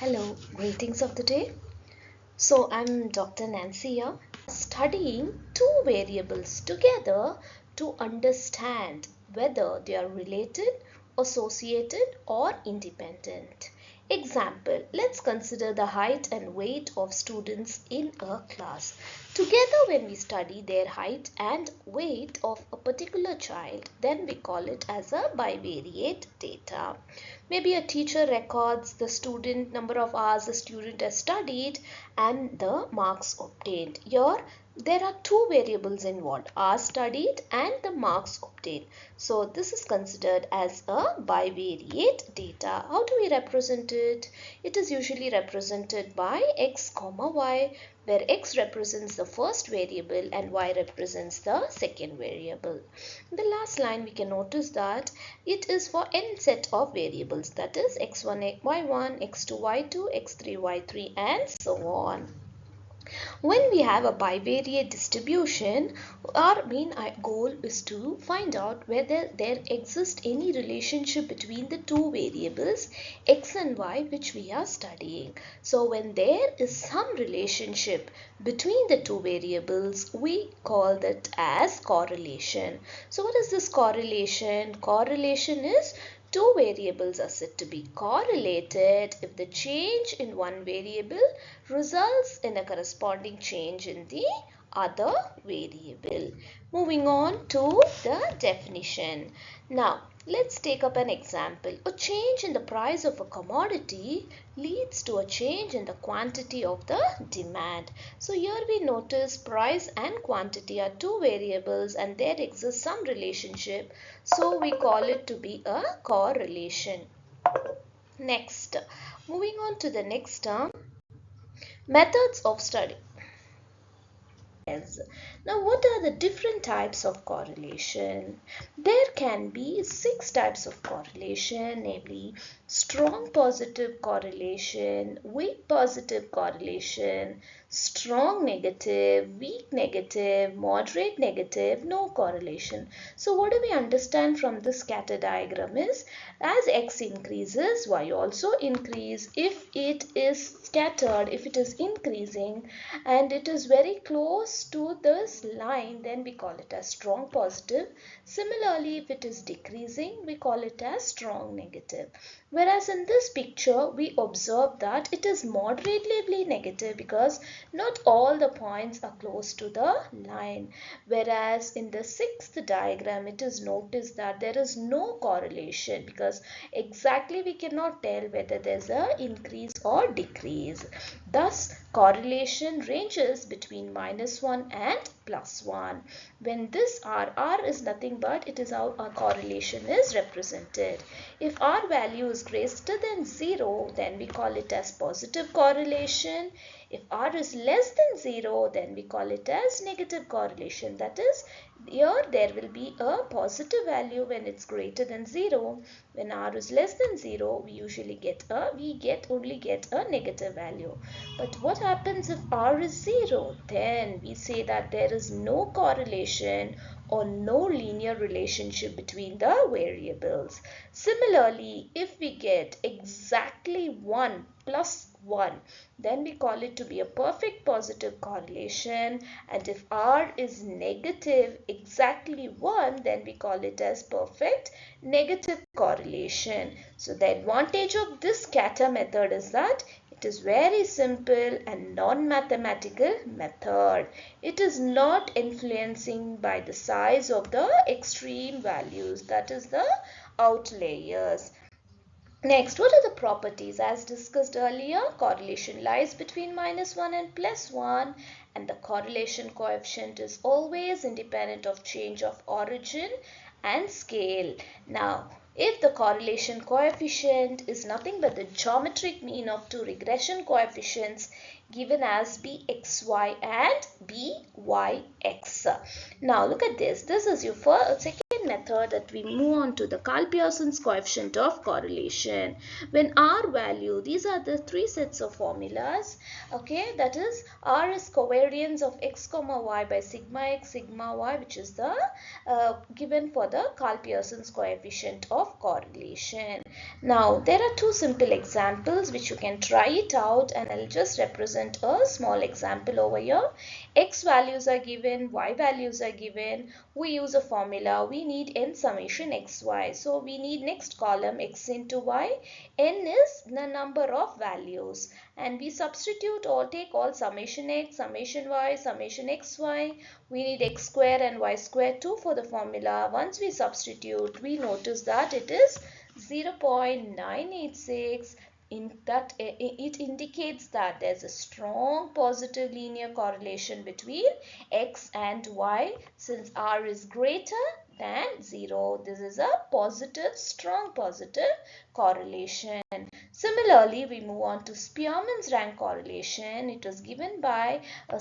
Hello, greetings of the day. So I'm Dr. Nancy here, studying two variables together to understand whether they are related, associated or independent. Example, let's consider the height and weight of students in a class. Together when we study their height and weight of a particular child, then we call it as a bivariate data. Maybe a teacher records the student number of hours the student has studied and the marks obtained. Here there are two variables involved, hours studied and the marks obtained. So this is considered as a bivariate data. How do we represent it? It is usually represented by x comma y, where x represents the first variable and y represents the second variable. In the last line we can notice that it is for n set of variables, that is x1 y1, x2 y2, x3 y3 and so on. When we have a bivariate distribution, our main goal is to find out whether there exists any relationship between the two variables x and y which we are studying. So when there is some relationship between the two variables, we call that as correlation. So what is this correlation? Correlation is two variables are said to be correlated if the change in one variable results in a corresponding change in the other variable. Moving on to the definition. Now, let's take up an example. A change in the price of a commodity leads to a change in the quantity of the demand. So here we notice price and quantity are two variables and there exists some relationship. So we call it to be a correlation. Next, moving on to the next term, methods of study. Now, what are the different types of correlation? There can be 6 types of correlation, namely strong positive correlation, weak positive correlation, strong negative, weak negative, moderate negative, no correlation. So what do we understand from this scatter diagram is, as x increases, y also increase. If it is scattered, if it is increasing and it is very close to this line, then we call it as strong positive. Similarly, if it is decreasing, we call it as strong negative. Whereas in this picture, we observe that it is moderately negative because not all the points are close to the line. Whereas in the sixth diagram, it is noticed that there is no correlation because exactly we cannot tell whether there is an increase or decrease. Thus, correlation ranges between -1 and +1. When this R is nothing but it is how our correlation is represented. If R value is greater than 0, then we call it as positive correlation. If R is less than 0, then we call it as negative correlation. That is, here there will be a positive value when it's greater than 0. When R is less than 0, we usually only get a negative value. But what happens if R is 0? Then we say that there is no correlation or no linear relationship between the variables. Similarly, if we get exactly 1 plus 1, then we call it to be a perfect positive correlation, and if R is negative exactly 1, then we call it as perfect negative correlation. So the advantage of this scatter method is that it is very simple and non-mathematical method. It is not influencing by the size of the extreme values, that is the outliers. Next, what are the properties? As discussed earlier, correlation lies between -1 and +1, and the correlation coefficient is always independent of change of origin and scale. Now, if the correlation coefficient is nothing but the geometric mean of two regression coefficients given as bxy and byx. Now look at this. This is your second second method that we move on to the Karl-Pearson's coefficient of correlation. When R value, these are the three sets of formulas, okay, that is R is covariance of x comma y by sigma x sigma y, which is the given for the Karl-Pearson's coefficient of correlation. Now there are two simple examples which you can try it out, and I'll just represent a small example over here. X values are given, y values are given. We use a formula. We need n summation xy. So we need next column x into y. N is the number of values, and we substitute or take all summation x, summation y, summation xy. We need x square and y square too for the formula. Once we substitute, we notice that it is 0.986. In that it indicates that there's a strong positive linear correlation between x and y since r is greater than 0. This is a positive, strong positive correlation. Similarly, we move on to Spearman's rank correlation. It was given by a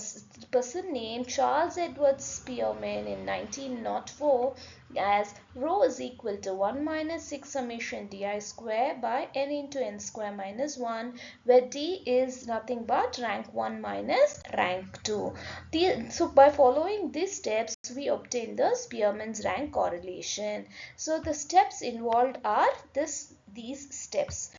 person named Charles Edward Spearman in 1904 as rho is equal to 1 minus 6 summation di square by n into n square minus 1, where d is nothing but rank 1 minus rank 2. So by following these steps, we obtain the Spearman's rank correlation. So the steps involved are these steps.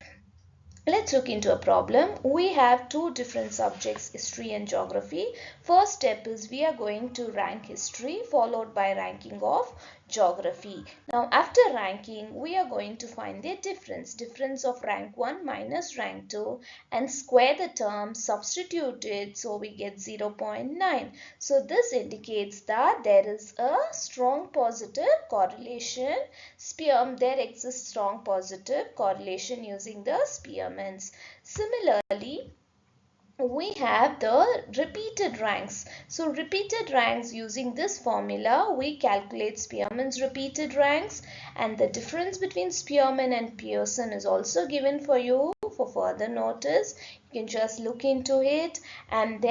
Let's look into a problem. We have two different subjects, history and geography. First step is we are going to rank history followed by ranking of geography. Now after ranking, we are going to find the difference of rank 1 minus rank 2 and square the term, substitute it, so we get 0.9. So this indicates that there is a strong positive correlation. There exists strong positive correlation using the Spearman's. Similarly, we have the repeated ranks. So repeated ranks, using this formula, we calculate Spearman's repeated ranks, and the difference between Spearman and Pearson is also given for you for further notice. You can just look into it, and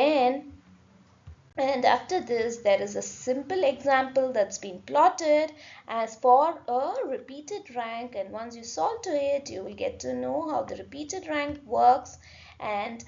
after this there is a simple example that's been plotted as for a repeated rank, and once you solve to it, you will get to know how the repeated rank works. And